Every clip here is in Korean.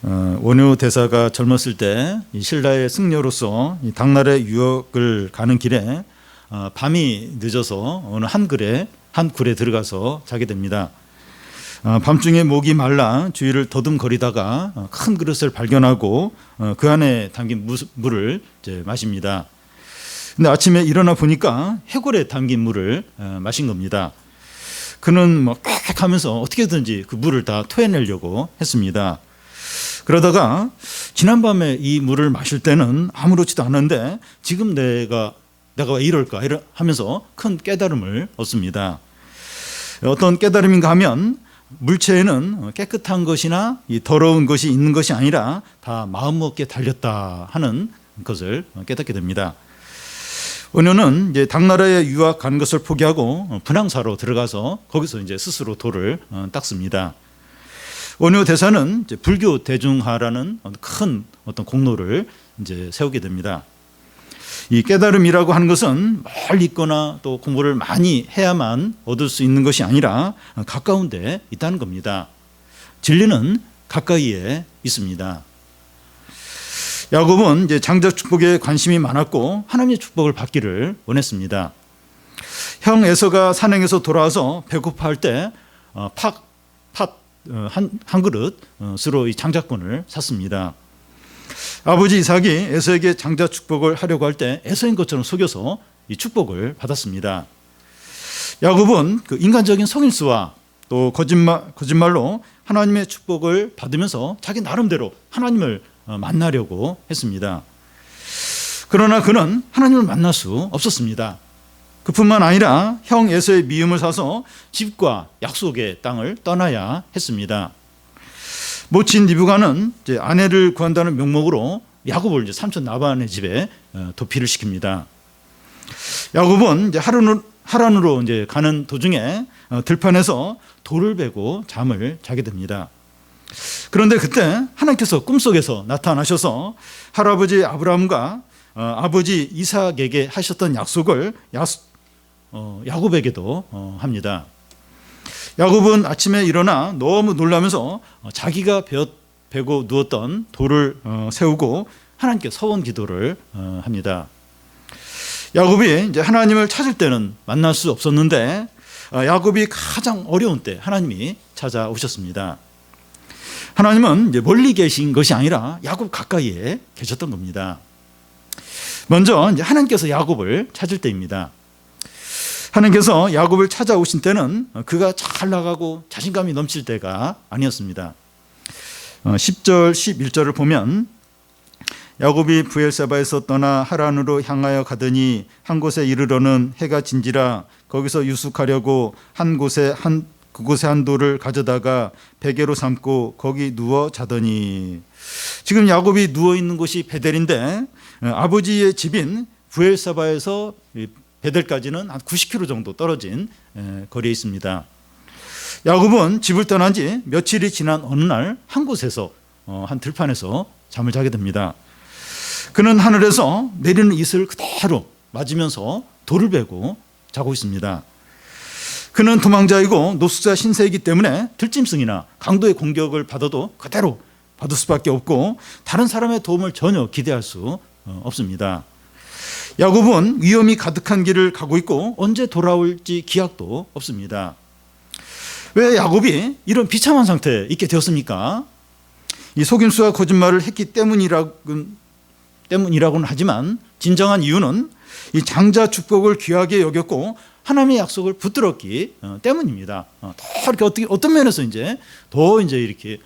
원효 대사가 젊었을 때 이 신라의 승려로서 이 당나라의 유역을 가는 길에 밤이 늦어서 어느 한 굴에 들어가서 자게 됩니다. 밤중에 목이 말라 주위를 더듬거리다가 큰 그릇을 발견하고 그 안에 담긴 물을 이제 마십니다. 근데 아침에 일어나 보니까 해골에 담긴 물을 마신 겁니다. 그는 뭐 꽥하면서 어떻게든지 그 물을 다 토해내려고 했습니다. 그러다가 지난밤에 이 물을 마실 때는 아무렇지도 않은데 지금 내가 왜 이럴까 하면서 큰 깨달음을 얻습니다. 어떤 깨달음인가 하면 물체에는 깨끗한 것이나 이 더러운 것이 있는 것이 아니라 다 마음먹기에 달렸다 하는 것을 깨닫게 됩니다. 원효는 이제 당나라에 유학 간 것을 포기하고 분향사로 들어가서 거기서 이제 스스로 돌을 닦습니다. 원효 대사는 이제 불교 대중화라는 큰 어떤 공로를 이제 세우게 됩니다. 이 깨달음이라고 하는 것은 멀리 있거나 또 공부를 많이 해야만 얻을 수 있는 것이 아니라 가까운 데 있다는 겁니다. 진리는 가까이에 있습니다. 야곱은 이제 장자 축복에 관심이 많았고 하나님의 축복을 받기를 원했습니다. 형 에서가 산행에서 돌아와서 배고파할 때 한 그릇으로 이 장자권을 샀습니다. 아버지 이삭이 에서에게 장자 축복을 하려고 할 때 에서인 것처럼 속여서 이 축복을 받았습니다. 야곱은 그 인간적인 성일수와 또 거짓말로 하나님의 축복을 받으면서 자기 나름대로 하나님을 만나려고 했습니다. 그러나 그는 하나님을 만날 수 없었습니다. 그뿐만 아니라 형 에서의 미움을 사서 집과 약속의 땅을 떠나야 했습니다. 모친 리브가는 이제 아내를 구한다는 명목으로 야곱을 이제 삼촌 라반의 집에 도피를 시킵니다. 야곱은 이제 하란으로 이제 가는 도중에 들판에서 돌을 베고 잠을 자게 됩니다. 그런데 그때 하나님께서 꿈속에서 나타나셔서 할아버지 아브라함과 아버지 이삭에게 하셨던 약속을 야곱에게도 합니다. 야곱은 아침에 일어나 너무 놀라면서 자기가 베고 누웠던 돌을 세우고 하나님께 서원 기도를 합니다. 야곱이 이제 하나님을 찾을 때는 만날 수 없었는데 야곱이 가장 어려운 때 하나님이 찾아오셨습니다. 하나님은 이제 멀리 계신 것이 아니라 야곱 가까이에 계셨던 겁니다. 먼저 이제 하나님께서 야곱을 찾을 때입니다. 하나님께서 야곱을 찾아오신 때는 그가 잘 나가고 자신감이 넘칠 때가 아니었습니다. 10절 11절을 보면 야곱이 부엘세바에서 떠나 하란으로 향하여 가더니 한 곳에 이르러는 해가 진지라 거기서 유숙하려고 그곳에 한 돌을 가져다가 베개로 삼고 거기 누워 자더니, 지금 야곱이 누워 있는 곳이 베델인데 아버지의 집인 부엘세바에서 베델까지는 한 90km 정도 떨어진 거리에 있습니다. 야곱은 집을 떠난 지 며칠이 지난 어느 날 한 곳에서 한 들판에서 잠을 자게 됩니다. 그는 하늘에서 내리는 이슬을 그대로 맞으면서 돌을 베고 자고 있습니다. 그는 도망자이고 노숙자 신세이기 때문에 들짐승이나 강도의 공격을 받아도 그대로 받을 수밖에 없고 다른 사람의 도움을 전혀 기대할 수 없습니다. 야곱은 위험이 가득한 길을 가고 있고 언제 돌아올지 기약도 없습니다. 왜 야곱이 이런 비참한 상태에 있게 되었습니까? 이 속임수와 거짓말을 했기 때문이라고는 하지만 진정한 이유는 이 장자 축복을 귀하게 여겼고 하나님의 약속을 붙들었기 때문입니다. 더 이렇게 어떤 면에서 더 이렇게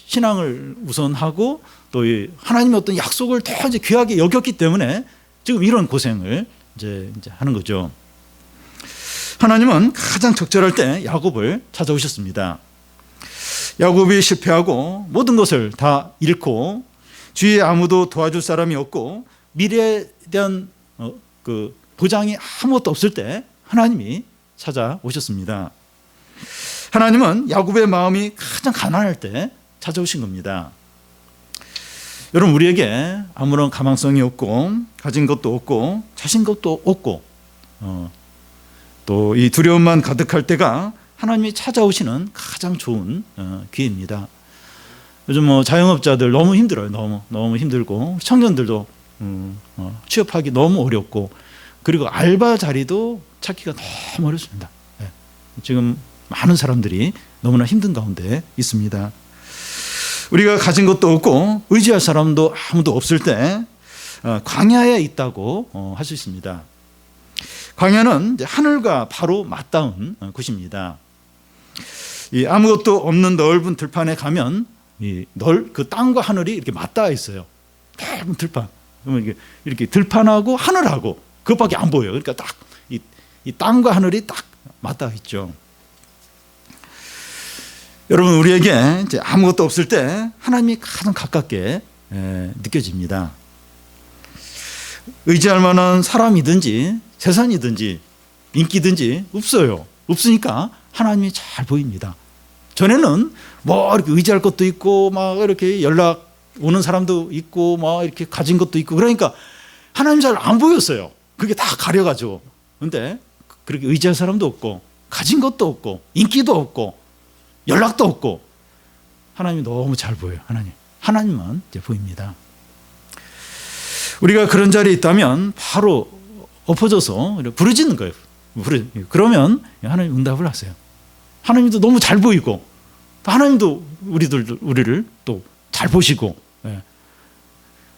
신앙을 우선하고 또 하나님의 어떤 약속을 더 귀하게 여겼기 때문에 지금 이런 고생을 이제 하는 거죠. 하나님은 가장 적절할 때 야곱을 찾아오셨습니다. 야곱이 실패하고 모든 것을 다 잃고 주위에 아무도 도와줄 사람이 없고 미래에 대한 그 보장이 아무것도 없을 때 하나님이 찾아오셨습니다. 하나님은 야곱의 마음이 가장 가난할 때 찾아오신 겁니다. 여러분, 우리에게 아무런 가망성이 없고 가진 것도 없고 자신 것도 없고 또 이 두려움만 가득할 때가 하나님이 찾아오시는 가장 좋은 기회입니다. 요즘 뭐 자영업자들 너무 힘들어요. 너무 힘들고 청년들도 취업하기 너무 어렵고 그리고 알바 자리도 찾기가 너무 어렵습니다. 예. 지금 많은 사람들이 너무나 힘든 가운데 있습니다. 우리가 가진 것도 없고 의지할 사람도 아무도 없을 때 광야에 있다고 할 수 있습니다. 광야는 이제 하늘과 바로 맞닿은 곳입니다. 이 아무것도 없는 넓은 들판에 가면 그 땅과 하늘이 이렇게 맞닿아 있어요. 넓은 들판. 그러면 이렇게 들판하고 하늘하고 그것밖에 안 보여요. 그러니까 딱 이 땅과 하늘이 딱 맞닿아 있죠. 여러분, 우리에게 이제 아무것도 없을 때 하나님이 가장 가깝게 느껴집니다. 의지할 만한 사람이든지 재산이든지 인기든지 없어요. 없으니까 하나님이 잘 보입니다. 전에는 뭐 이렇게 의지할 것도 있고 막 이렇게 연락 오는 사람도 있고 막 이렇게 가진 것도 있고 그러니까 하나님 잘 안 보였어요. 그게 다 가려가지고. 근데 그렇게 의지할 사람도 없고 가진 것도 없고 인기도 없고 연락도 없고 하나님이 너무 잘 보여요. 하나님만 이제 보입니다. 우리가 그런 자리에 있다면 바로 엎어져서 부르짖는 거예요. 그러면 하나님 응답을 하세요. 하나님도 너무 잘 보이고 하나님도 우리를 또 잘 보시고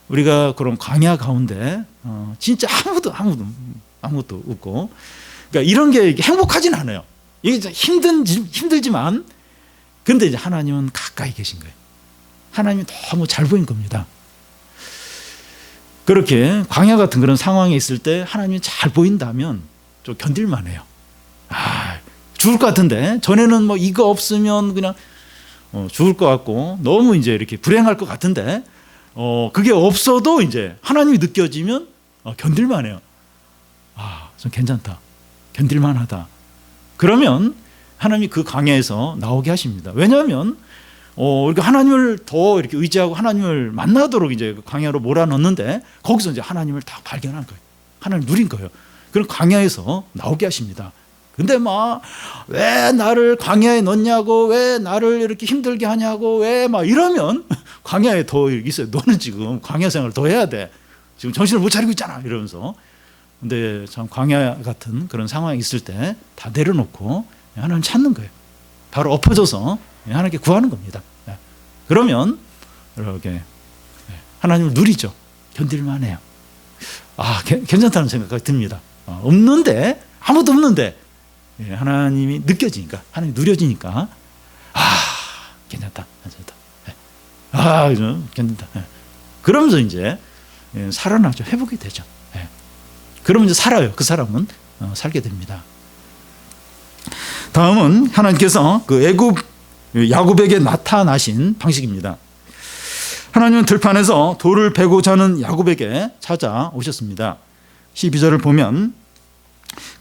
우리가 그런 광야 가운데 진짜 아무것도 없고 그러니까 이런 게 행복하진 않아요. 이게 힘들지만 그런데 이제 하나님은 가까이 계신 거예요. 하나님이 너무 잘 보인 겁니다. 그렇게 광야 같은 그런 상황에 있을 때 하나님이 잘 보인다면 좀 견딜만 해요. 죽을 것 같은데 전에는 뭐 이거 없으면 그냥 죽을 것 같고 너무 이제 이렇게 불행할 것 같은데 그게 없어도 이제 하나님이 느껴지면 견딜만 해요. 좀 괜찮다. 견딜만하다. 그러면 하나님이 그 광야에서 나오게 하십니다. 왜냐하면 이렇게 하나님을 더 이렇게 의지하고 하나님을 만나도록 이제 광야로 몰아넣는데 거기서 이제 하나님을 다 발견한 거예요. 하나님 누린 거예요. 그런 광야에서 나오게 하십니다. 근데 막 왜 나를 광야에 넣냐고 왜 나를 이렇게 힘들게 하냐고 왜 막 이러면 광야에 더 있어요. 너는 지금 광야 생활을 더 해야 돼. 지금 정신을 못 차리고 있잖아. 이러면서. 근데 참 광야 같은 그런 상황이 있을 때 다 내려놓고 하나님 찾는 거예요. 바로 엎어져서 하나님께 구하는 겁니다. 그러면 이렇게 하나님을 누리죠. 견딜만 해요. 괜찮다는 생각이 듭니다. 없는데 아무도 없는데 하나님이 느껴지니까 하나님이 누려지니까 괜찮다. 괜찮다. 그러면서 이제 살아나죠. 회복이 되죠. 그러면 이제 살아요. 그 사람은 살게 됩니다. 다음은 하나님께서 그 야곱에게 나타나신 방식입니다. 하나님은 들판에서 돌을 베고자 하는 야곱에게 찾아오셨습니다. 12절을 보면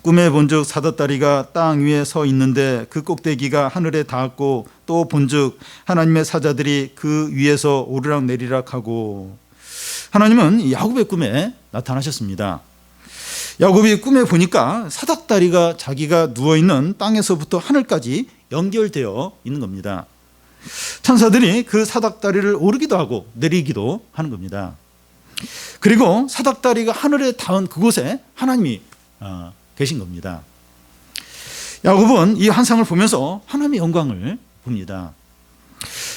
꿈에 본즉 사다다리가 땅 위에 서 있는데 그 꼭대기가 하늘에 닿았고 또 본즉 하나님의 사자들이 그 위에서 오르락 내리락 하고 하나님은 야곱의 꿈에 나타나셨습니다. 야곱이 꿈에 보니까 사닥다리가 자기가 누워있는 땅에서부터 하늘까지 연결되어 있는 겁니다. 천사들이 그 사닥다리를 오르기도 하고 내리기도 하는 겁니다. 그리고 사닥다리가 하늘에 닿은 그곳에 하나님이 계신 겁니다. 야곱은 이 환상을 보면서 하나님의 영광을 봅니다.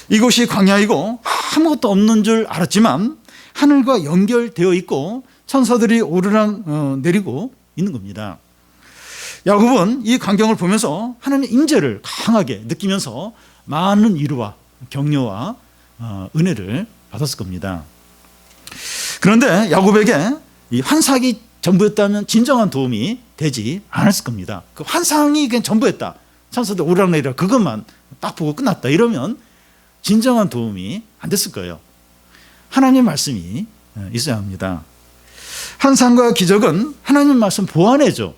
이곳이 광야이고 아무것도 없는 줄 알았지만 하늘과 연결되어 있고 천사들이 오르락 내리고 있는 겁니다. 야곱은 이 광경을 보면서 하나님의 임재를 강하게 느끼면서 많은 위로와 격려와 은혜를 받았을 겁니다. 그런데 야곱에게 이 환상이 전부였다면 진정한 도움이 되지 않았을 겁니다. 그 환상이 그냥 전부였다. 천사들 오르락내리락 그것만 딱 보고 끝났다. 이러면 진정한 도움이 안 됐을 거예요. 하나님의 말씀이 있어야 합니다. 환상과 기적은 하나님 말씀 보완해줘.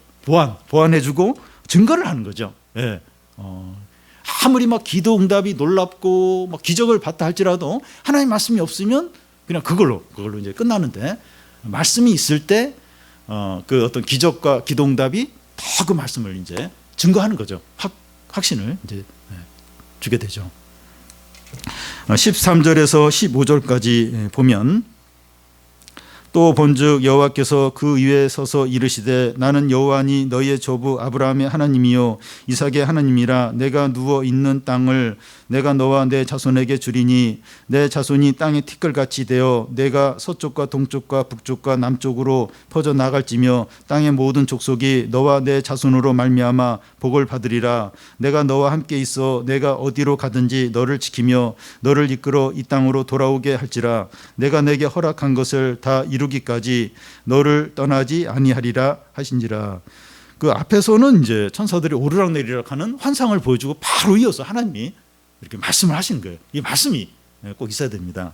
보완해주고 증거를 하는 거죠. 예. 아무리 막 기도 응답이 놀랍고 막 기적을 봤다 할지라도 하나님 말씀이 없으면 그냥 그걸로 이제 끝나는데 말씀이 있을 때 그 어떤 기적과 기도 응답이 더 그 말씀을 이제 증거하는 거죠. 확신을 이제 주게 되죠. 13절에서 15절까지 보면 또 본즉 여호와께서 그 위에 서서 이르시되 나는 여호와니 너희의 조부 아브라함의 하나님이요 이삭의 하나님이라. 내가 누워 있는 땅을 내가 너와 내 자손에게 주리니 내 자손이 땅의 티끌같이 되어 내가 서쪽과 동쪽과 북쪽과 남쪽으로 퍼져 나갈지며 땅의 모든 족속이 너와 내 자손으로 말미암아 복을 받으리라. 내가 너와 함께 있어 내가 어디로 가든지 너를 지키며 너를 이끌어 이 땅으로 돌아오게 할지라. 내가 내게 허락한 것을 다 이루기까지 너를 떠나지 아니하리라 하신지라. 그 앞에서는 이제 천사들이 오르락내리락 하는 환상을 보여주고 바로 이어서 하나님이 이렇게 말씀을 하시는 거예요. 이 말씀이 꼭 있어야 됩니다.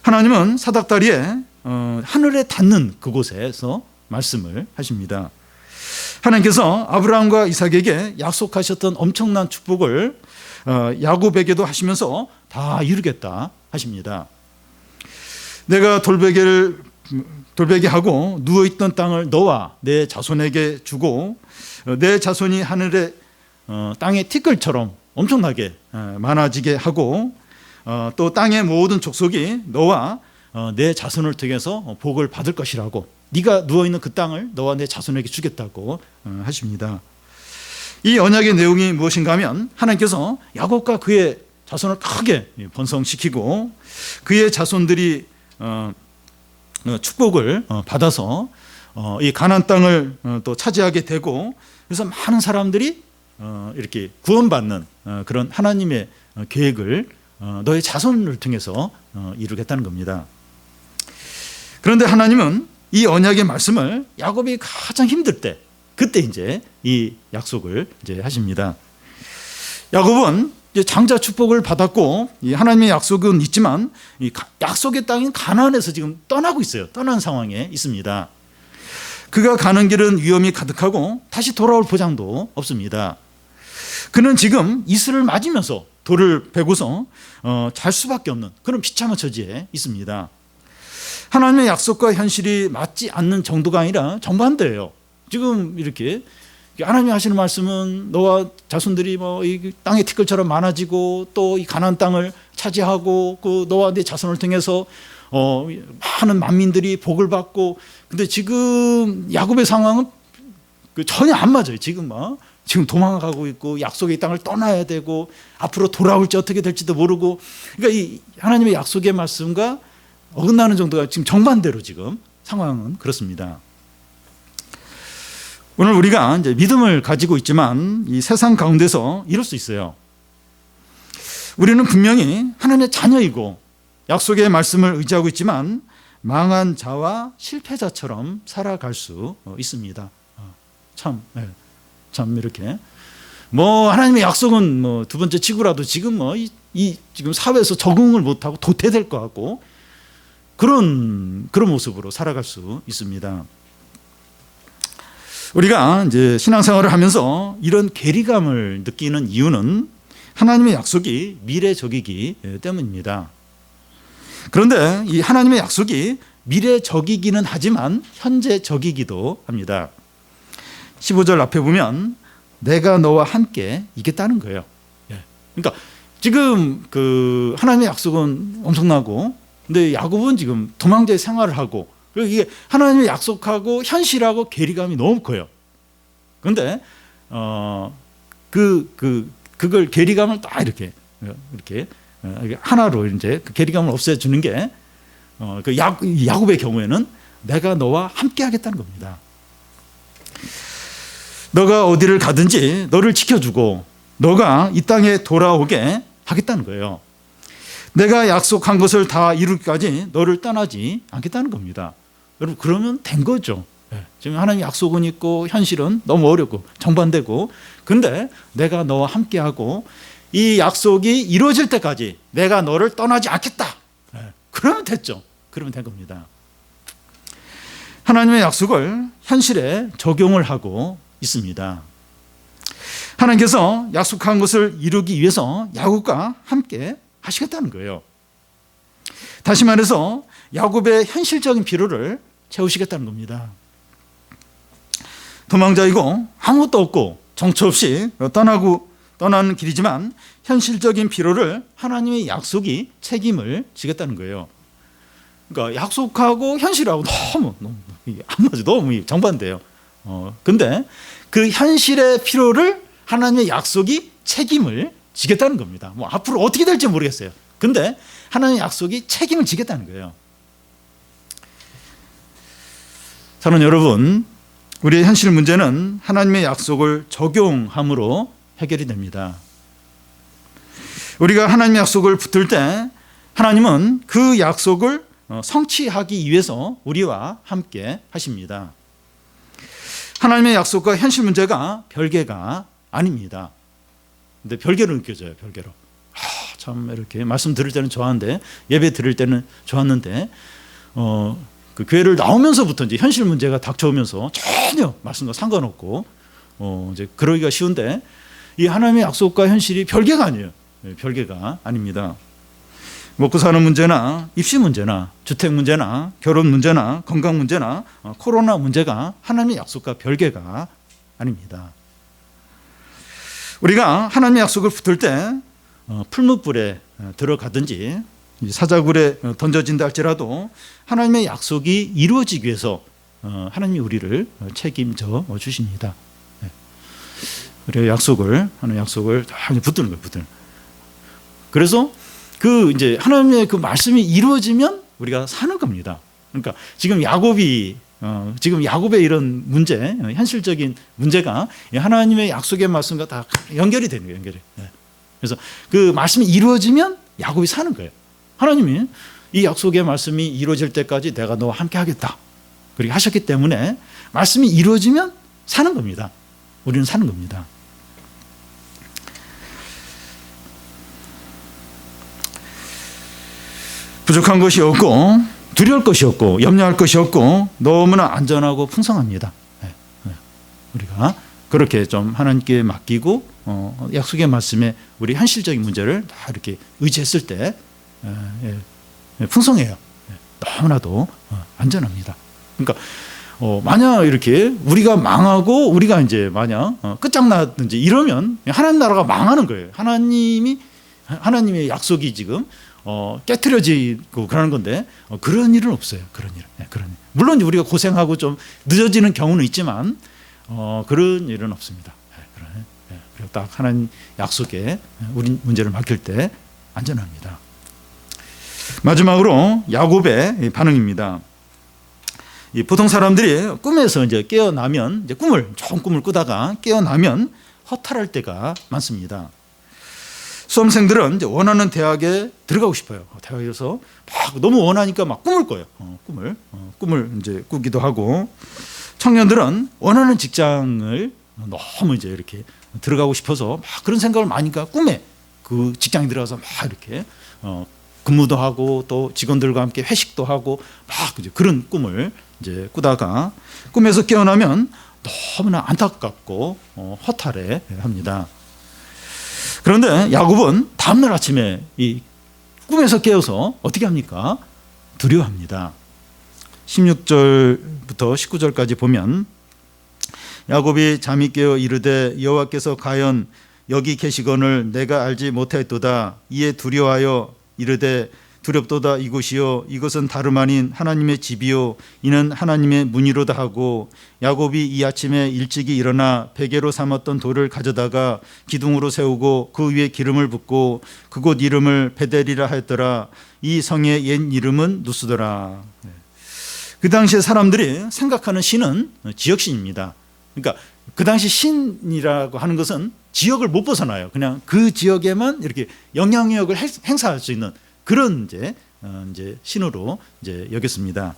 하나님은 사닥다리에 하늘에 닿는 그곳에서 말씀을 하십니다. 하나님께서 아브라함과 이삭에게 약속하셨던 엄청난 축복을 야곱에게도 하시면서 다 이루겠다 하십니다. 내가 돌베개하고 누워있던 땅을 너와 내 자손에게 주고 내 자손이 하늘의 땅의 티끌처럼 엄청나게 많아지게 하고 또 땅의 모든 족속이 너와 내 자손을 통해서 복을 받을 것이라고, 네가 누워있는 그 땅을 너와 내 자손에게 주겠다고 하십니다. 이 언약의 내용이 무엇인가 하면 하나님께서 야곱과 그의 자손을 크게 번성시키고 그의 자손들이 축복을 받아서 이 가나안 땅을 또 차지하게 되고, 그래서 많은 사람들이 이렇게 구원받는 그런 하나님의 계획을 너의 자손을 통해서 이루겠다는 겁니다. 그런데 하나님은 이 언약의 말씀을 야곱이 가장 힘들 때, 그때 이제 이 약속을 이제 하십니다. 야곱은 이제 장자 축복을 받았고 이 하나님의 약속은 있지만 이 약속의 땅인 가나안에서 지금 떠나고 있어요. 떠난 상황에 있습니다. 그가 가는 길은 위험이 가득하고 다시 돌아올 보장도 없습니다. 그는 지금 이슬을 맞으면서 돌을 베고서 잘 수밖에 없는 그런 비참한 처지에 있습니다. 하나님의 약속과 현실이 맞지 않는 정도가 아니라 정반대예요. 지금 이렇게 하나님이 하시는 말씀은 너와 자손들이 뭐 이 땅의 티끌처럼 많아지고 또 이 가나안 땅을 차지하고 그 너와 네 자손을 통해서 많은 만민들이 복을 받고, 근데 지금 야곱의 상황은 전혀 안 맞아요. 지금 도망가고 있고 약속의 땅을 떠나야 되고 앞으로 돌아올지 어떻게 될지도 모르고, 그러니까 이 하나님의 약속의 말씀과 어긋나는 정도가 지금 정반대로 지금 상황은 그렇습니다. 오늘 우리가 이제 믿음을 가지고 있지만 이 세상 가운데서 이럴 수 있어요. 우리는 분명히 하나님의 자녀이고 약속의 말씀을 의지하고 있지만 망한 자와 실패자처럼 살아갈 수 있습니다. 참 이렇게 하나님의 약속은 두 번째 치고라도 지금 지금 사회에서 적응을 못하고 도태될 것 같고 그런 모습으로 살아갈 수 있습니다. 우리가 이제 신앙생활을 하면서 이런 괴리감을 느끼는 이유는 하나님의 약속이 미래적이기 때문입니다. 그런데 이 하나님의 약속이 미래적이기는 하지만 현재적이기도 합니다. 15절 앞에 보면 내가 너와 함께 있겠다는 거예요. 그러니까 지금 그 하나님의 약속은 엄청나고, 근데 야곱은 지금 도망자의 생활을 하고, 그리고 이게 하나님의 약속하고 현실하고 괴리감이 너무 커요. 그런데 그걸 괴리감을 딱 이렇게 하나로 이제 그 괴리감을 없애주는 게 그 야곱의 경우에는 내가 너와 함께하겠다는 겁니다. 너가 어디를 가든지 너를 지켜주고 너가 이 땅에 돌아오게 하겠다는 거예요. 내가 약속한 것을 다 이루기까지 너를 떠나지 않겠다는 겁니다. 여러분, 그러면 된 거죠. 지금 하나님 약속은 있고 현실은 너무 어렵고 정반대고, 그런데 내가 너와 함께하고 이 약속이 이루어질 때까지 내가 너를 떠나지 않겠다. 그러면 됐죠. 그러면 된 겁니다. 하나님의 약속을 현실에 적용을 하고 있습니다. 하나님께서 약속한 것을 이루기 위해서 야곱과 함께 하시겠다는 거예요. 다시 말해서 야곱의 현실적인 필요를 채우시겠다는 겁니다. 도망자이고 아무것도 없고 정처 없이 떠나는 길이지만 현실적인 필요를 하나님의 약속이 책임을 지겠다는 거예요. 그러니까 약속하고 현실하고 너무 안 맞아. 너무 정반대예요. 근데 그 현실의 필요를 하나님의 약속이 책임을 지겠다는 겁니다. 뭐 앞으로 어떻게 될지 모르겠어요. 근데 하나님의 약속이 책임을 지겠다는 거예요. 사랑하는 여러분, 우리의 현실 문제는 하나님의 약속을 적용함으로 해결이 됩니다. 우리가 하나님의 약속을 붙들 때 하나님은 그 약속을 성취하기 위해서 우리와 함께 하십니다. 하나님의 약속과 현실 문제가 별개가 아닙니다. 근데 별개로 느껴져요. 별개로. 참 이렇게 말씀 들을 때는 좋았는데, 예배 들을 때는 좋았는데, 그 교회를 나오면서부터 이제 현실 문제가 닥쳐오면서 전혀 말씀과 상관없고, 이제 그러기가 쉬운데, 이 하나님의 약속과 현실이 별개가 아니에요. 별개가 아닙니다. 먹고 사는 문제나 입시 문제나 주택 문제나 결혼 문제나 건강 문제나 코로나 문제가 하나님의 약속과 별개가 아닙니다. 우리가 하나님의 약속을 붙들 때 풀무불에 들어가든지 사자굴에 던져진다 할지라도 하나님의 약속이 이루어지기 위해서 하나님이 우리를 책임져 주십니다. 우리가 하나님의 약속을 다 붙드는 거예요. 붙드는. 그래서 그 이제 하나님의 그 말씀이 이루어지면 우리가 사는 겁니다. 그러니까 지금 야곱의 이런 문제, 현실적인 문제가 하나님의 약속의 말씀과 다 연결이 되는 거예요. 연결이. 그래서 그 말씀이 이루어지면 야곱이 사는 거예요. 하나님이 이 약속의 말씀이 이루어질 때까지 내가 너와 함께 하겠다. 그렇게 하셨기 때문에 말씀이 이루어지면 사는 겁니다. 우리는 사는 겁니다. 부족한 것이 없고 두려울 것이 없고 염려할 것이 없고 너무나 안전하고 풍성합니다. 우리가 그렇게 좀 하나님께 맡기고 약속의 말씀에 우리 현실적인 문제를 다 이렇게 의지했을 때 풍성해요. 너무나도 안전합니다. 그러니까 만약 이렇게 우리가 망하고 우리가 이제 만약 끝장나든지 이러면 하나님 나라가 망하는 거예요. 하나님의 약속이 지금 깨트려지고 그러는 건데 그런 일은 없어요. 그런 일. 물론 우리가 고생하고 좀 늦어지는 경우는 있지만 그런 일은 없습니다. 그리고 딱 하나님 약속에 우리 문제를 맡길 때 안전합니다. 마지막으로 야곱의 반응입니다. 보통 사람들이 꿈에서 이제 깨어나면 이제 좋은 꿈을 꾸다가 깨어나면 허탈할 때가 많습니다. 수험생들은 이제 원하는 대학에 들어가고 싶어요. 대학에서 막 너무 원하니까 막 꿈을 꿔요. 꿈을 이제 꾸기도 하고, 청년들은 원하는 직장을 너무 이제 이렇게 들어가고 싶어서 막 그런 생각을 많이 하니까 꿈에 그 직장에 들어가서 막 이렇게 근무도 하고 또 직원들과 함께 회식도 하고 막 이제 그런 꿈을 이제 꾸다가 꿈에서 깨어나면 너무나 안타깝고 허탈해 합니다. 그런데 야곱은 다음날 아침에 이 꿈에서 깨어서 어떻게 합니까? 두려워합니다. 16절부터 19절까지 보면 야곱이 잠이 깨어 이르되 여호와께서 과연 여기 계시거늘 내가 알지 못하였도다. 이에 두려워하여 이르되 두렵도다. 이곳이요 이것은 다름 아닌 하나님의 집이요 이는 하나님의 문이로다 하고, 야곱이 이 아침에 일찍이 일어나 베개로 삼았던 돌을 가져다가 기둥으로 세우고 그 위에 기름을 붓고 그곳 이름을 베델이라 하였더라. 이 성의 옛 이름은 누스더라. 그 당시에 사람들이 생각하는 신은 지역신입니다. 그러니까 그 당시 신이라고 하는 것은 지역을 못 벗어나요. 그냥 그 지역에만 이렇게 영향력을 행사할 수 있는 그런 이제 신으로 이제 여겼습니다.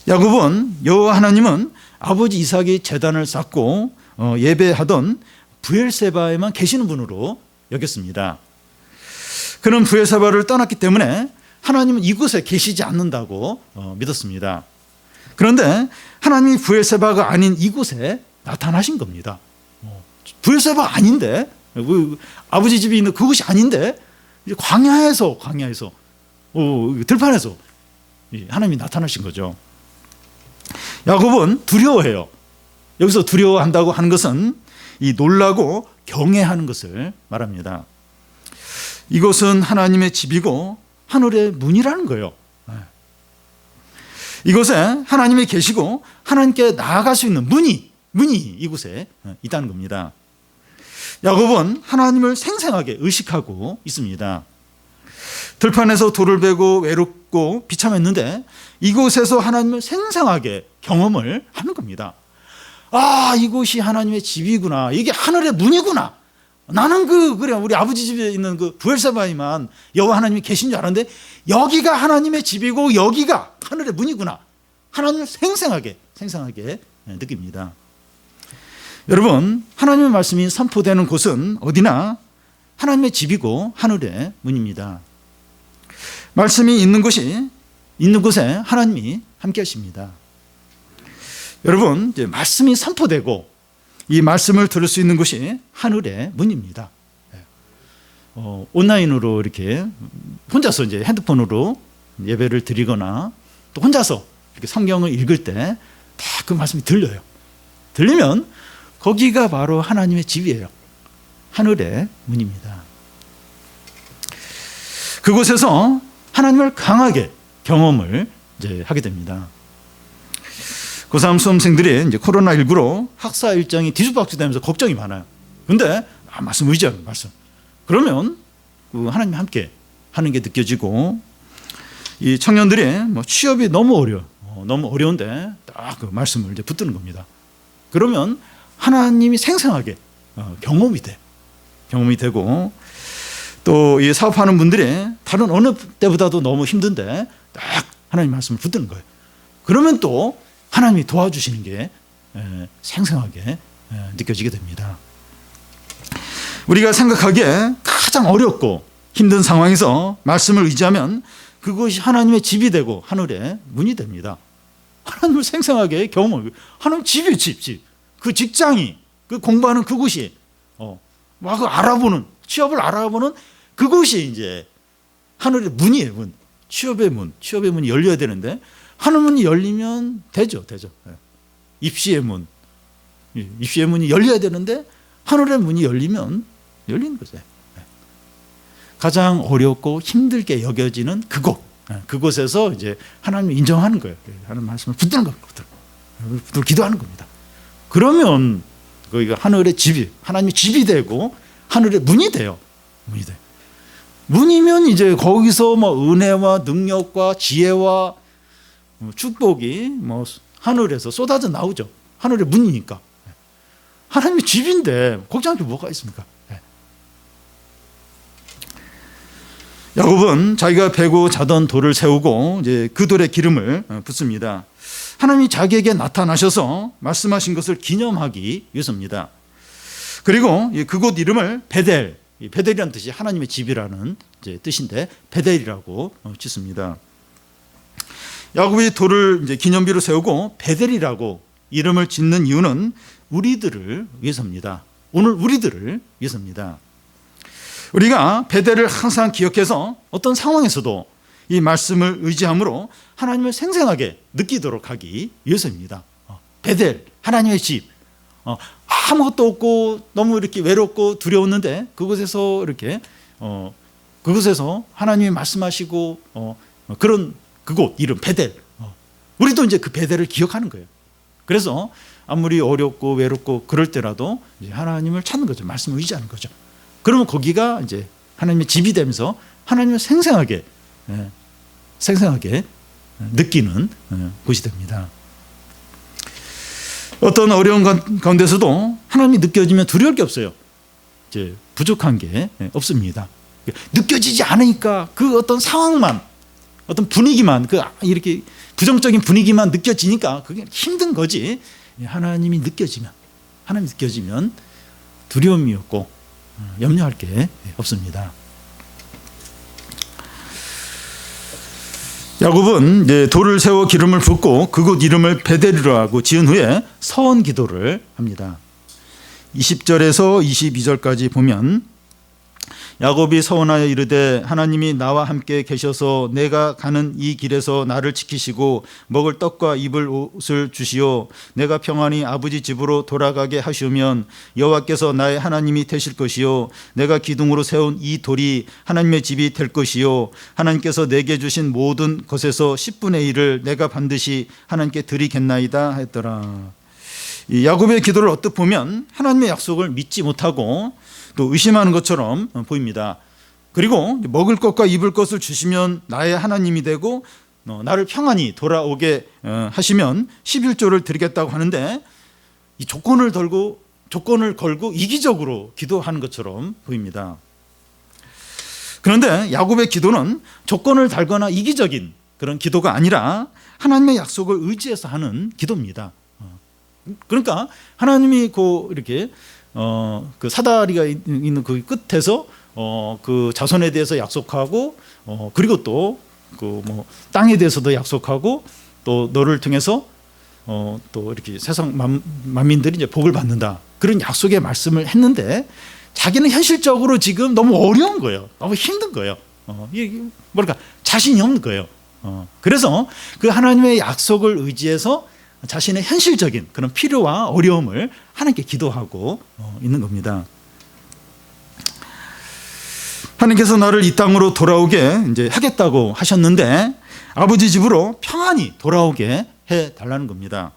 야곱은 여호와 하나님은 아버지 이삭이 제단을 쌓고 예배하던 브엘세바에만 계시는 분으로 여겼습니다. 그는 브엘세바를 떠났기 때문에 하나님은 이곳에 계시지 않는다고 믿었습니다. 그런데 하나님이 브엘세바가 아닌 이곳에 나타나신 겁니다. 브엘세바가 아닌데, 아버지 집이 있는 그곳이 아닌데 광야에서 들판에서 하나님이 나타나신 거죠. 야곱은 두려워해요. 여기서 두려워한다고 하는 것은 이 놀라고 경외하는 것을 말합니다. 이곳은 하나님의 집이고 하늘의 문이라는 거예요. 이곳에 하나님이 계시고 하나님께 나아갈 수 있는 문이 이곳에 있다는 겁니다. 야곱은 하나님을 생생하게 의식하고 있습니다. 들판에서 돌을 베고 외롭고 비참했는데 이곳에서 하나님을 생생하게 경험을 하는 겁니다. 아, 이곳이 하나님의 집이구나. 이게 하늘의 문이구나. 나는 그래 우리 아버지 집에 있는 그 브엘세바에만 여호와 하나님이 계신 줄 알았는데 여기가 하나님의 집이고 여기가 하늘의 문이구나. 하나님을 생생하게 느낍니다. 여러분, 하나님의 말씀이 선포되는 곳은 어디나 하나님의 집이고 하늘의 문입니다. 말씀이 있는 곳에 하나님이 함께 하십니다. 여러분, 이제 말씀이 선포되고 이 말씀을 들을 수 있는 곳이 하늘의 문입니다. 온라인으로 이렇게 혼자서 이제 핸드폰으로 예배를 드리거나 또 혼자서 이렇게 성경을 읽을 때 다 그 말씀이 들려요. 들리면 거기가 바로 하나님의 집이에요. 하늘의 문입니다. 그곳에서 하나님을 강하게 경험을 이제 하게 됩니다. 고3 수험생들이 이제 코로나19로 학사 일정이 뒤죽박죽되면서 걱정이 많아요. 근데 말씀 의지하는 말씀. 그러면 그 하나님 함께 하는 게 느껴지고 이 청년들이 뭐 취업이 너무 어려운데 딱 그 말씀을 이제 붙드는 겁니다. 그러면 하나님이 생생하게 경험이 되고 또 이 사업하는 분들이 다른 어느 때보다도 너무 힘든데 딱 하나님 말씀을 붙드는 거예요. 그러면 또 하나님이 도와주시는 게 생생하게 느껴지게 됩니다. 우리가 생각하기에 가장 어렵고 힘든 상황에서 말씀을 의지하면 그것이 하나님의 집이 되고 하늘의 문이 됩니다. 하나님을 생생하게 경험을, 하나님 집이에요, 집. 그 직장이, 그 공부하는 그곳이, 막 알아보는, 취업을 알아보는 그곳이 이제 하늘의 문이에요, 문. 취업의 문이 열려야 되는데, 하늘 문이 열리면 되죠. 입시의 문이 열려야 되는데, 하늘의 문이 열리면 열리는 거죠. 가장 어렵고 힘들게 여겨지는 그곳에서 이제 하나님을 인정하는 거예요. 하나님 말씀을 붙드는 겁니다. 붙들고 기도하는 겁니다. 그러면 거기가 하늘의 집이, 하나님의 집이 되고 하늘의 문이 돼요. 문이면 이제 거기서 뭐 은혜와 능력과 지혜와 축복이 뭐 하늘에서 쏟아져 나오죠. 하늘의 문이니까. 하나님의 집인데 걱정할 게 뭐가 있습니까? 야곱은 자기가 베고 자던 돌을 세우고 이제 그 돌에 기름을 붓습니다. 하나님이 자기에게 나타나셔서 말씀하신 것을 기념하기 위해서입니다. 그리고 그곳 이름을 베델, 베델이라는 뜻이 하나님의 집이라는 이제 뜻인데 베델이라고 짓습니다. 야곱이 돌을 이제 기념비로 세우고 베델이라고 이름을 짓는 이유는 우리들을 위해서입니다. 오늘 우리들을 위해서입니다. 우리가 베델을 항상 기억해서 어떤 상황에서도 이 말씀을 의지함으로 하나님을 생생하게 느끼도록 하기 위해서입니다. 베델, 하나님의 집. 아무것도 없고 너무 이렇게 외롭고 두려웠는데 그곳에서 이렇게 그곳에서 하나님이 말씀하시고 그런 그곳 이름 베델. 우리도 이제 그 베델을 기억하는 거예요. 그래서 아무리 어렵고 외롭고 그럴 때라도 이제 하나님을 찾는 거죠. 말씀을 의지하는 거죠. 그러면 거기가 이제 하나님의 집이 되면서 하나님을 생생하게 느끼는 곳이 됩니다. 어떤 어려운 가운데서도 하나님이 느껴지면 두려울 게 없어요. 이제 부족한 게 없습니다. 느껴지지 않으니까 그 어떤 상황만, 어떤 분위기만, 그 이렇게 부정적인 분위기만 느껴지니까 그게 힘든 거지. 하나님이 느껴지면 두려움이 없고 염려할 게 없습니다. 야곱은 이제 돌을 세워 기름을 붓고 그곳 이름을 베델이라고 지은 후에 서원 기도를 합니다. 20절에서 22절까지 보면 야곱이 서원하여 이르되 하나님이 나와 함께 계셔서 내가 가는 이 길에서 나를 지키시고 먹을 떡과 입을 옷을 주시오. 내가 평안히 아버지 집으로 돌아가게 하시면 여호와께서 나의 하나님이 되실 것이요 내가 기둥으로 세운 이 돌이 하나님의 집이 될 것이요 하나님께서 내게 주신 모든 것에서 10분의 1을 내가 반드시 하나님께 드리겠나이다 했더라. 이 야곱의 기도를 언뜻 보면 하나님의 약속을 믿지 못하고 또 의심하는 것처럼 보입니다. 그리고 먹을 것과 입을 것을 주시면 나의 하나님이 되고 나를 평안히 돌아오게 하시면 11조를 드리겠다고 하는데 이 조건을 걸고 이기적으로 기도하는 것처럼 보입니다. 그런데 야곱의 기도는 조건을 달거나 이기적인 그런 기도가 아니라 하나님의 약속을 의지해서 하는 기도입니다. 그러니까 하나님이 이렇게 그 사다리가 있는 그 끝에서 그 자손에 대해서 약속하고 그리고 또 그 뭐 땅에 대해서도 약속하고 또 너를 통해서 또 이렇게 세상 만민들이 이제 복을 받는다 그런 약속의 말씀을 했는데 자기는 현실적으로 지금 너무 어려운 거예요. 너무 힘든 거예요. 이게 뭐랄까 자신이 없는 거예요. 그래서 그 하나님의 약속을 의지해서 자신의 현실적인 그런 필요와 어려움을 하나님께 기도하고 있는 겁니다. 하나님께서 나를 이 땅으로 돌아오게 이제 하겠다고 하셨는데 아버지 집으로 평안히 돌아오게 해 달라는 겁니다.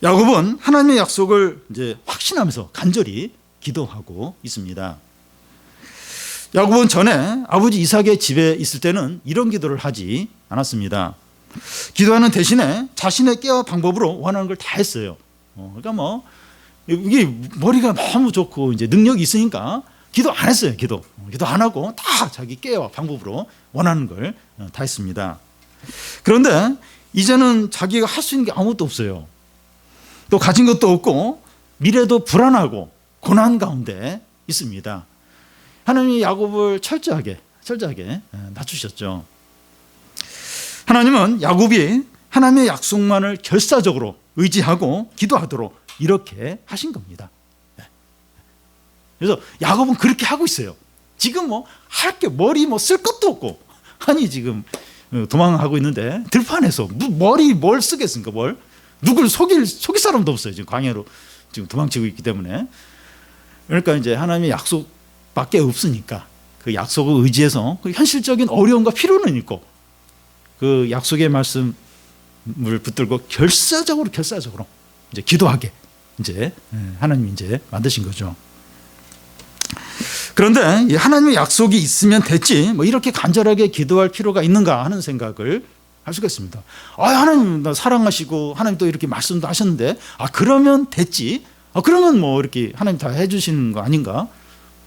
야곱은 하나님의 약속을 이제 확신하면서 간절히 기도하고 있습니다. 야곱은 전에 아버지 이삭의 집에 있을 때는 이런 기도를 하지 않았습니다. 기도하는 대신에 자신의 깨와 방법으로 원하는 걸 다 했어요. 그러니까 뭐 이게 머리가 너무 좋고 이제 능력이 있으니까 기도 안 했어요. 기도 안 하고 다 자기 깨와 방법으로 원하는 걸 다 했습니다. 그런데 이제는 자기가 할 수 있는 게 아무것도 없어요. 또 가진 것도 없고 미래도 불안하고 고난 가운데 있습니다. 하나님이 야곱을 철저하게 낮추셨죠. 하나님은 야곱이 하나님의 약속만을 결사적으로 의지하고 기도하도록 이렇게 하신 겁니다. 그래서 야곱은 그렇게 하고 있어요. 지금 뭐 할 게 머리 뭐 쓸 것도 없고 아니 지금 도망하고 있는데 들판에서 머리 뭘 쓰겠습니까? 누굴 속일 사람도 없어요. 지금 광야로 지금 도망치고 있기 때문에. 그러니까 이제 하나님의 약속밖에 없으니까 그 약속을 의지해서 그 현실적인 어려움과 필요는 있고 그 약속의 말씀을 붙들고 결사적으로 이제 기도하게 이제 하나님이 이제 만드신 거죠. 그런데 이 하나님의 약속이 있으면 됐지 뭐 이렇게 간절하게 기도할 필요가 있는가 하는 생각을 할 수가 있습니다. 하나님 나 사랑하시고 하나님 또 이렇게 말씀도 하셨는데 그러면 됐지. 그러면 뭐 이렇게 하나님 다 해주시는 거 아닌가?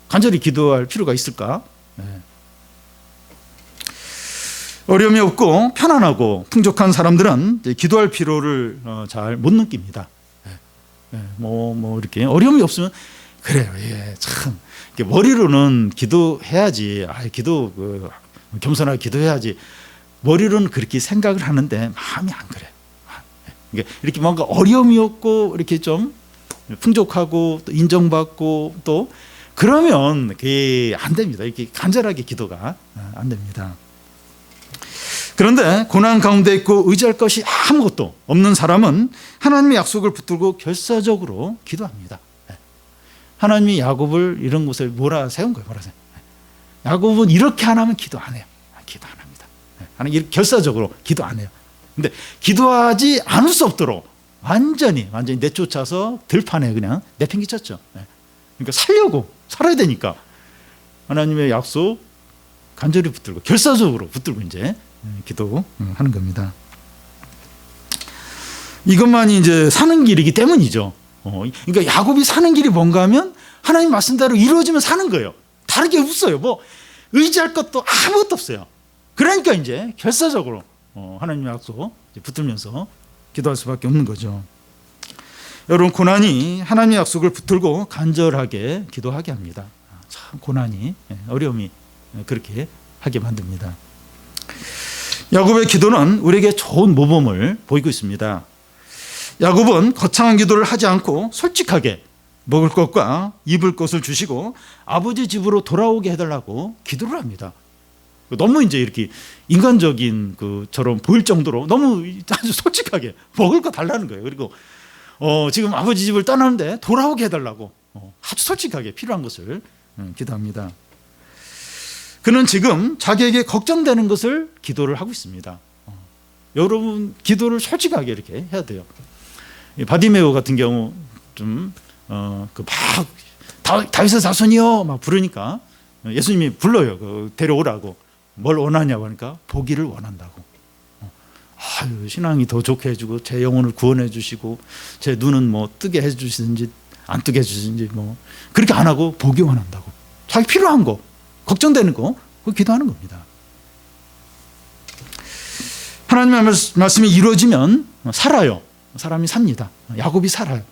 간절히 기도할 필요가 있을까? 어려움이 없고 편안하고 풍족한 사람들은 기도할 필요를 잘 못 느낍니다. 뭐 이렇게 어려움이 없으면 그래요. 참 머리로는 기도해야지. 겸손하게 기도해야지. 머리로는 그렇게 생각을 하는데 마음이 안 그래. 이렇게 뭔가 어려움이 없고 이렇게 좀 풍족하고 또 인정받고 또 그러면 그게 안 됩니다. 이렇게 간절하게 기도가 안 됩니다. 그런데 고난 가운데 있고 의지할 것이 아무것도 없는 사람은 하나님의 약속을 붙들고 결사적으로 기도합니다. 하나님이 야곱을 이런 곳에 몰아세운 거예요. 야곱은 이렇게 안 하면 기도 안 해요. 기도 안 합니다. 하나님 결사적으로 기도 안 해요. 근데 기도하지 않을 수 없도록 완전히 내쫓아서 들판에 그냥 내팽개쳤죠. 그러니까 살아야 되니까 하나님의 약속 간절히 붙들고 결사적으로 붙들고 이제 기도하는 겁니다. 이것만이 이제 사는 길이기 때문이죠. 그러니까 야곱이 사는 길이 뭔가 하면 하나님 말씀대로 이루어지면 사는 거예요. 다른 게 없어요. 뭐 의지할 것도 아무것도 없어요. 그러니까 이제 결사적으로 하나님의 약속 붙들면서 기도할 수밖에 없는 거죠. 여러분 고난이 하나님의 약속을 붙들고 간절하게 기도하게 합니다. 참 고난이 어려움이 그렇게 하게 만듭니다. 야곱의 기도는 우리에게 좋은 모범을 보이고 있습니다. 야곱은 거창한 기도를 하지 않고 솔직하게 먹을 것과 입을 것을 주시고 아버지 집으로 돌아오게 해달라고 기도를 합니다. 너무 이제 이렇게 인간적인 그처럼 보일 정도로 너무 아주 솔직하게 먹을 거 달라는 거예요. 그리고 지금 아버지 집을 떠나는데 돌아오게 해달라고 아주 솔직하게 필요한 것을 기도합니다. 그는 지금 자기에게 걱정되는 것을 기도를 하고 있습니다. 여러분 기도를 솔직하게 이렇게 해야 돼요. 바디메오 같은 경우 좀 다윗의 자손이요 막 부르니까 예수님이 불러요. 데려오라고. 뭘 원하냐고 하니까 보기를 원한다고. 아유, 신앙이 더 좋게 해주고 제 영혼을 구원해 주시고 제 눈은 뭐 뜨게 해주시든지 안 뜨게 해주시든지 뭐 그렇게 안 하고 보기 원한다고. 자기 필요한 거, 걱정되는 거 그거 기도하는 겁니다. 하나님의 말씀이 이루어지면 살아요. 사람이 삽니다. 야곱이 살아요.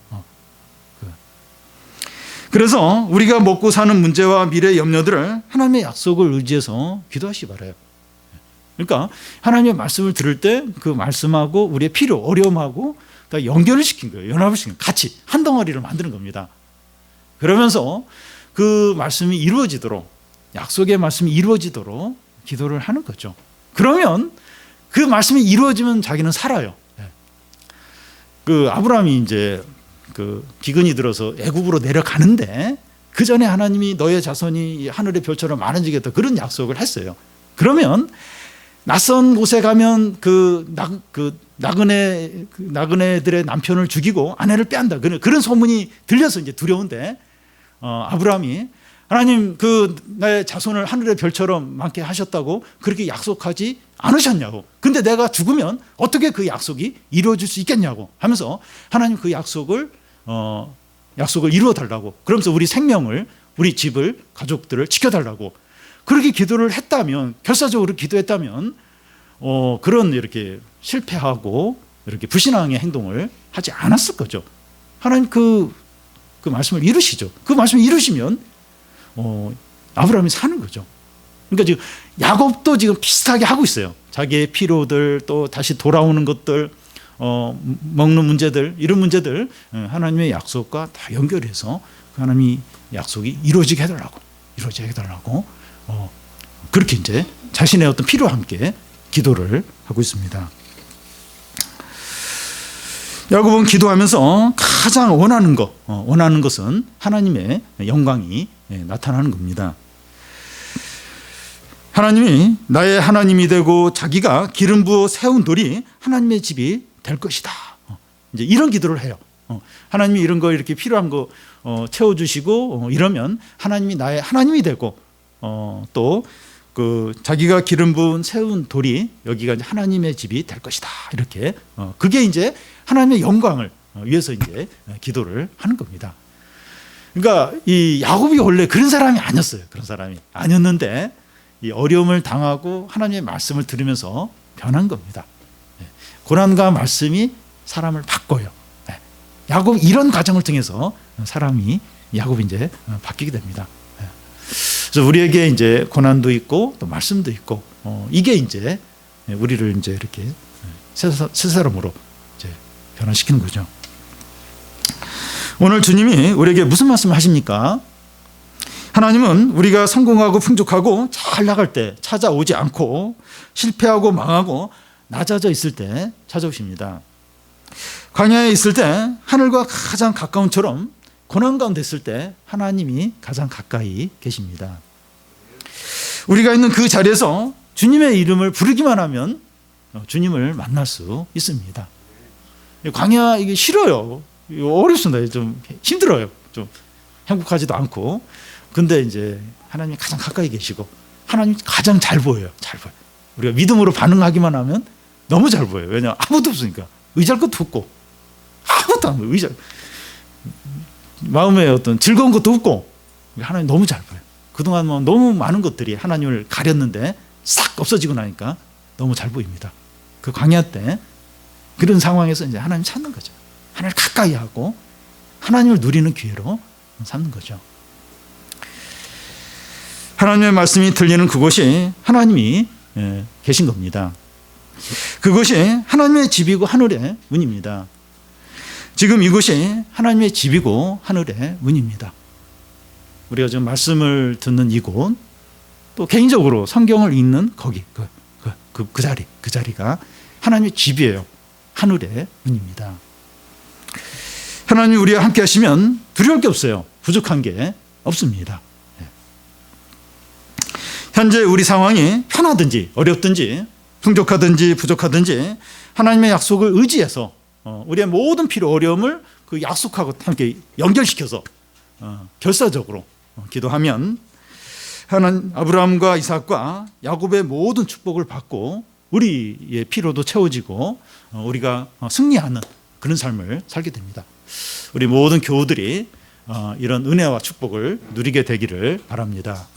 그래서 우리가 먹고 사는 문제와 미래 염려들을 하나님의 약속을 의지해서 기도하시기 바라요. 그러니까 하나님의 말씀을 들을 때 그 말씀하고 우리의 필요, 어려움하고 연결을 시킨 거예요. 연합을 시킨 거예요. 같이 한 덩어리를 만드는 겁니다. 그러면서 그 말씀이 이루어지도록, 약속의 말씀이 이루어지도록 기도를 하는 거죠. 그러면 그 말씀이 이루어지면 자기는 살아요. 그 아브라함이 이제 그 기근이 들어서 애굽으로 내려가는데 그 전에 하나님이 너의 자손이 하늘의 별처럼 많아지겠다 그런 약속을 했어요. 그러면 낯선 곳에 가면 나그네들의 남편을 죽이고 아내를 빼앗는다 그런 소문이 들려서 이제 두려운데 아브라함이 하나님 나의 자손을 하늘의 별처럼 많게 하셨다고 그렇게 약속하지 않으셨냐고. 근데 내가 죽으면 어떻게 그 약속이 이루어질 수 있겠냐고 하면서 하나님 그 약속을 이루어 달라고. 그러면서 우리 생명을, 우리 집을, 가족들을 지켜달라고. 그렇게 기도를 했다면, 결사적으로 기도했다면 그런 이렇게 실패하고 이렇게 불신앙의 행동을 하지 않았을 거죠. 하나님 그 말씀을 이루시죠. 그 말씀을 이루시면 아브라함이 사는 거죠. 그러니까 지금 야곱도 지금 비슷하게 하고 있어요. 자기의 필요들, 또 다시 돌아오는 것들, 먹는 문제들, 이런 문제들 하나님의 약속과 다 연결해서 그 하나님이 약속이 이루어지게 해달라고 그렇게 이제 자신의 어떤 필요와 함께 기도를 하고 있습니다. 야곱은 기도하면서 가장 원하는 것은 하나님의 영광이 나타나는 겁니다. 하나님이 나의 하나님이 되고 자기가 기름 부어 세운 돌이 하나님의 집이 될 것이다. 이제 이런 기도를 해요. 하나님이 이런 거 이렇게 필요한 거 채워주시고 이러면 하나님이 나의 하나님이 되고 또 그 자기가 기름 부은 세운 돌이 여기가 이제 하나님의 집이 될 것이다. 이렇게 그게 이제 하나님의 영광을 위해서 이제 기도를 하는 겁니다. 그러니까 이 야곱이 원래 그런 사람이 아니었어요. 그런 사람이 아니었는데 이 어려움을 당하고 하나님의 말씀을 들으면서 변한 겁니다. 고난과 말씀이 사람을 바꿔요. 야곱 이런 과정을 통해서 야곱이 이제 바뀌게 됩니다. 그래서 우리에게 이제 고난도 있고 또 말씀도 있고 이게 이제 우리를 이제 이렇게 새 사람으로 이제 변화시키는 거죠. 오늘 주님이 우리에게 무슨 말씀을 하십니까? 하나님은 우리가 성공하고 풍족하고 잘 나갈 때 찾아오지 않고 실패하고 망하고 낮아져 있을 때 찾아오십니다. 광야에 있을 때 하늘과 가장 가까운처럼 고난 가운데 있을 때 하나님이 가장 가까이 계십니다. 우리가 있는 그 자리에서 주님의 이름을 부르기만 하면 주님을 만날 수 있습니다. 광야 이게 싫어요. 어렵습니다. 좀 힘들어요. 좀 행복하지도 않고. 근데 이제 하나님이 가장 가까이 계시고 하나님이 가장 잘 보여요. 잘 보여요. 우리가 믿음으로 반응하기만 하면 너무 잘 보여요. 왜냐하면 아무도 없으니까. 의지할 것도 없고 아무것도 안 보여요. 마음에 어떤 즐거운 것도 없고 하나님 너무 잘 보여요. 그동안 뭐 너무 많은 것들이 하나님을 가렸는데 싹 없어지고 나니까 너무 잘 보입니다. 그 광야 때 그런 상황에서 이제 하나님 찾는 거죠. 하나님을 가까이 하고 하나님을 누리는 기회로 삼는 거죠. 하나님의 말씀이 들리는 그곳이 하나님이 계신 겁니다. 그것이 하나님의 집이고 하늘의 문입니다. 지금 이곳이 하나님의 집이고 하늘의 문입니다. 우리가 지금 말씀을 듣는 이곳, 또 개인적으로 성경을 읽는 거기 그 자리가 하나님의 집이에요. 하늘의 문입니다. 하나님이 우리와 함께 하시면 두려울 게 없어요. 부족한 게 없습니다. 현재 우리 상황이 편하든지 어렵든지 풍족하든지 부족하든지 하나님의 약속을 의지해서 우리의 모든 필요 어려움을 그 약속하고 함께 연결시켜서 결사적으로 기도하면 하나님 아브라함과 이삭과 야곱의 모든 축복을 받고 우리의 필요도 채워지고 우리가 승리하는 그런 삶을 살게 됩니다. 우리 모든 교우들이 이런 은혜와 축복을 누리게 되기를 바랍니다.